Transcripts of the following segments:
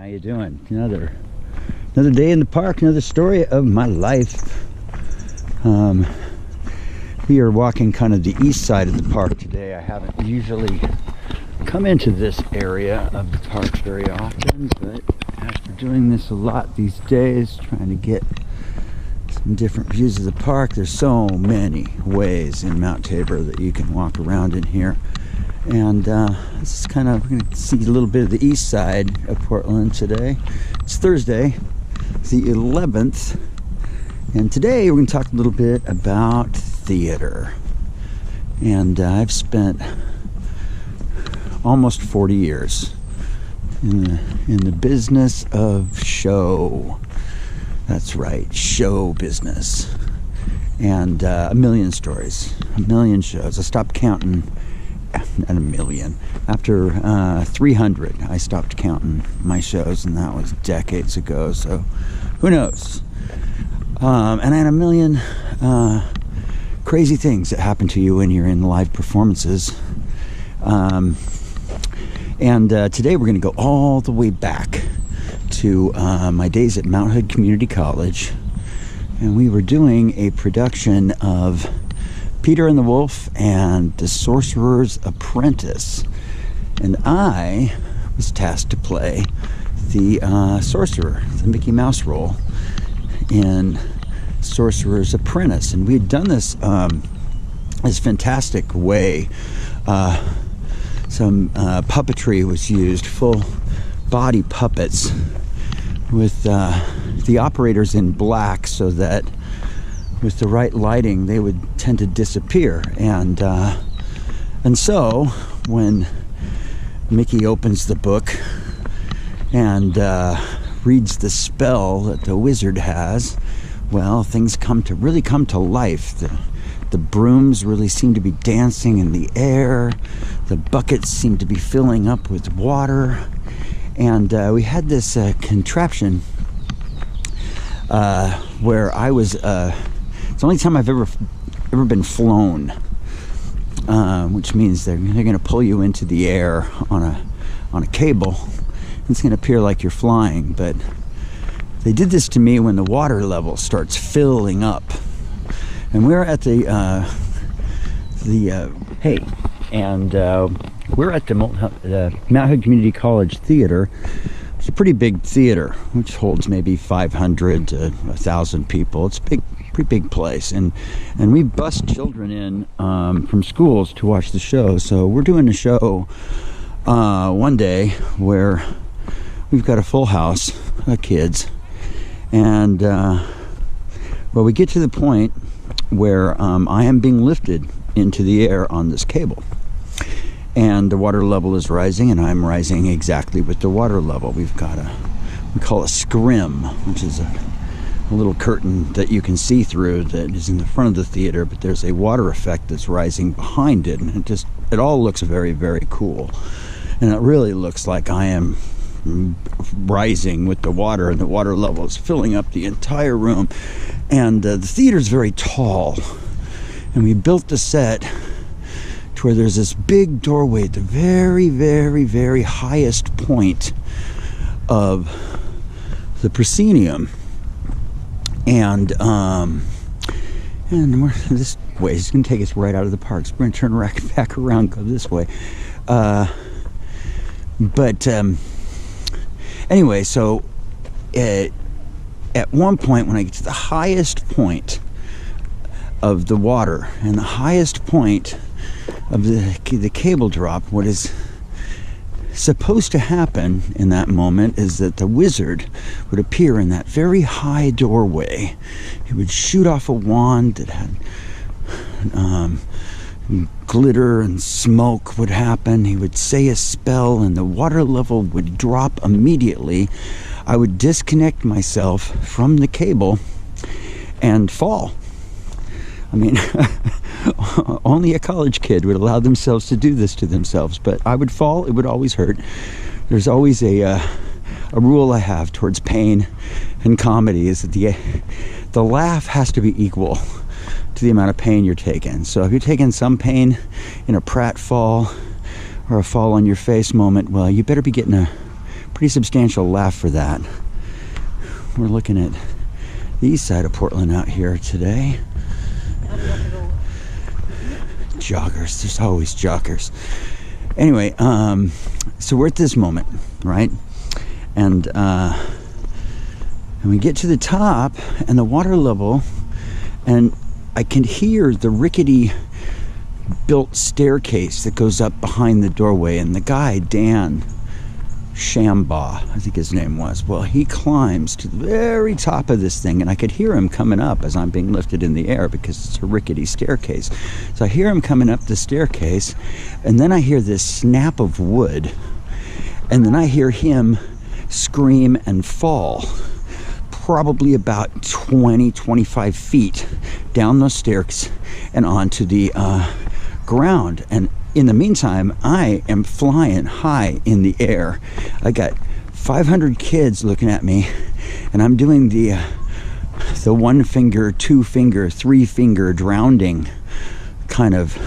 How you doing? Another day in the park, another story of my life. We are walking kind of the east side of the park today. I haven't usually come into this area of the park very often, but after doing this a lot these days, trying to get some different views of the park, there's so many ways in Mount Tabor that you can walk around in here. And this is kind of, we're going to see a little bit of the east side of Portland today. It's Thursday, the 11th, and today we're going to talk a little bit about theater. And I've spent almost 40 years in the business of show. That's right, show business. And a million stories, a million shows. I stopped counting. Not a million. After 300, I stopped counting my shows, and that was decades ago. So, who knows? And I had a million crazy things that happen to you when you're in live performances. And today we're going to go all the way back to my days at Mount Hood Community College, and we were doing a production of Peter and the Wolf and the Sorcerer's Apprentice, and I was tasked to play the sorcerer, the Mickey Mouse role in Sorcerer's Apprentice. And we had done this fantastic way. Some puppetry was used, full body puppets with the operators in black, so that with the right lighting they would tend to disappear. And so when Mickey opens the book and reads the spell that the wizard has, well, things really come to life. The brooms really seem to be dancing in the air. The buckets seem to be filling up with water. And we had this contraption where I was... it's the only time I've ever been flown, which means they're going to pull you into the air on a cable. It's going to appear like you're flying, but they did this to me when the water level starts filling up. And we're at we're at the Mount Hood Community College Theater. It's a pretty big theater, which holds maybe 500 to 1,000 people. It's pretty big place, and we bus children in from schools to watch the show. So we're doing a show one day where we've got a full house of kids, and we get to the point where I am being lifted into the air on this cable, and the water level is rising, and I'm rising exactly with the water level. We call a scrim, which is a little curtain that you can see through that is in the front of the theater, but there's a water effect that's rising behind it, and it all looks very, very cool. And it really looks like I am rising with the water, and the water level is filling up the entire room. And the theater is very tall, and we built the set to where there's this big doorway at the very, very, very highest point of the proscenium. And this way is going to take us right out of the park. So we're going to turn back around, go this way. Anyway, so at one point, when I get to the highest point of the water and the highest point of the cable drop, what is supposed to happen in that moment is that the wizard would appear in that very high doorway. He would shoot off a wand that had glitter, and smoke would happen. He would say a spell, and the water level would drop immediately. I would disconnect myself from the cable and fall. I mean, only a college kid would allow themselves to do this to themselves, but I would fall. It would always hurt. There's always a rule I have towards pain and comedy, is that the laugh has to be equal to the amount of pain you're taking. So if you're taking some pain in a pratfall or a fall on your face moment, well, you better be getting a pretty substantial laugh for that. We're looking at the east side of Portland out here today. Joggers, there's always joggers. Anyway, so we're at this moment, right? And we get to the top and the water level, and I can hear the rickety built staircase that goes up behind the doorway, and the guy, Dan Shambaugh, I think his name was, well, he climbs to the very top of this thing, and I could hear him coming up as I'm being lifted in the air because it's a rickety staircase. So I hear him coming up the staircase, and then I hear this snap of wood, and then I hear him scream and fall probably about 20-25 feet down those stairs and onto the ground. And in the meantime, I am flying high in the air. I got 500 kids looking at me, and I'm doing the one finger, two finger, three finger drowning kind of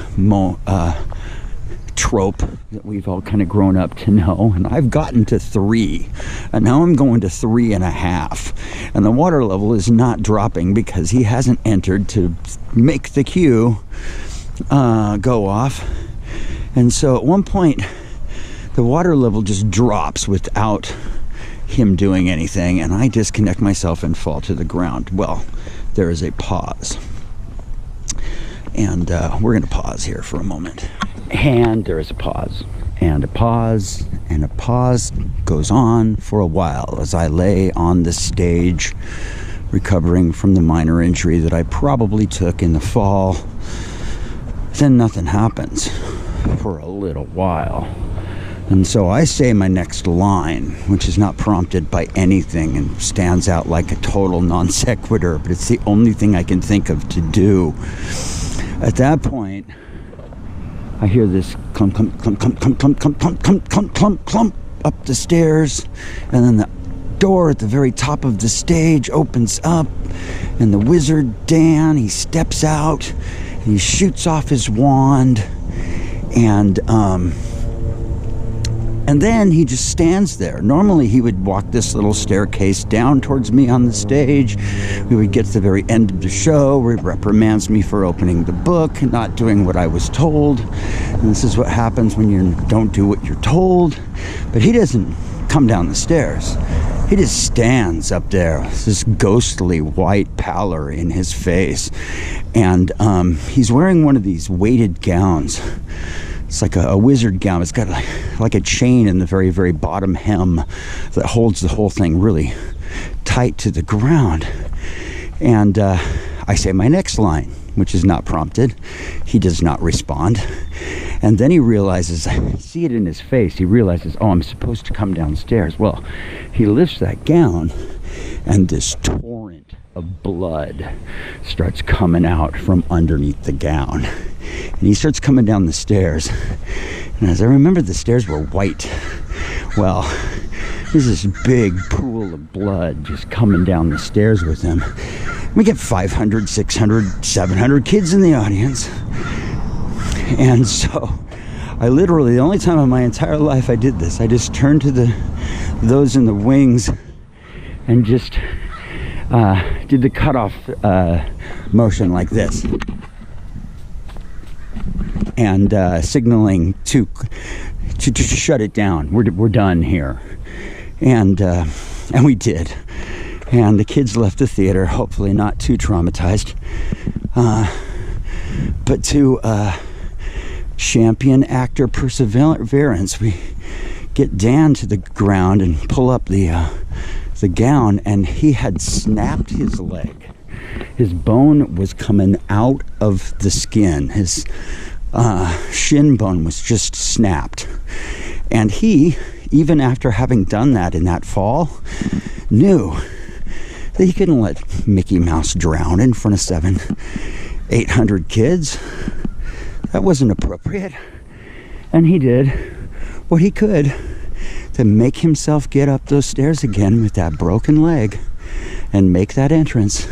trope that we've all kind of grown up to know. And I've gotten to 3, and now I'm going to 3.5, and the water level is not dropping because he hasn't entered to make the cue go off. And so at one point, the water level just drops without him doing anything, and I disconnect myself and fall to the ground. Well, there is a pause. And we're going to pause here for a moment. And there is a pause. And a pause. And a pause goes on for a while as I lay on the stage, recovering from the minor injury that I probably took in the fall. Then nothing happens for a little while. And so I say my next line, which is not prompted by anything and stands out like a total non sequitur, but it's the only thing I can think of to do. At that point, I hear this clump, clump, clump, clump, clump, clump, clump, clump, clump, clump, clump, clump up the stairs, and then the door at the very top of the stage opens up, and the wizard Dan, he steps out, and he shoots off his wand, and then he just stands there. Normally he would walk this little staircase down towards me on the stage. We would get to the very end of the show where he reprimands me for opening the book and not doing what I was told. And this is what happens when you don't do what you're told. But he doesn't come down the stairs. He just stands up there, this ghostly white pallor in his face. And he's wearing one of these weighted gowns. It's like a wizard gown. It's got like a chain in the very, very bottom hem that holds the whole thing really tight to the ground. And I say my next line, which is not prompted. He does not respond. And then he realizes, I see it in his face, he realizes, oh, I'm supposed to come downstairs. Well, he lifts that gown, and this torrent of blood starts coming out from underneath the gown. And he starts coming down the stairs. And as I remember, the stairs were white. Well, there's this big pool of blood just coming down the stairs with him. We get 500, 600, 700 kids in the audience. And so I literally, the only time in my entire life I did this, I just turned to those in the wings and just did the cutoff motion like this. And signaling to shut it down. We're done here, and we did. And the kids left the theater, hopefully not too traumatized, but to champion actor perseverance, we get Dan to the ground and pull up the gown, and he had snapped his leg. His bone was coming out of the skin. His shin bone was just snapped. And he, even after having done that in that fall, knew that he couldn't let Mickey Mouse drown in front of 800 kids. That wasn't appropriate. And he did what he could to make himself get up those stairs again with that broken leg and make that entrance.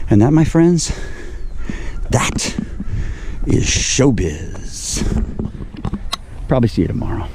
And that, my friends, that is showbiz. Probably see you tomorrow.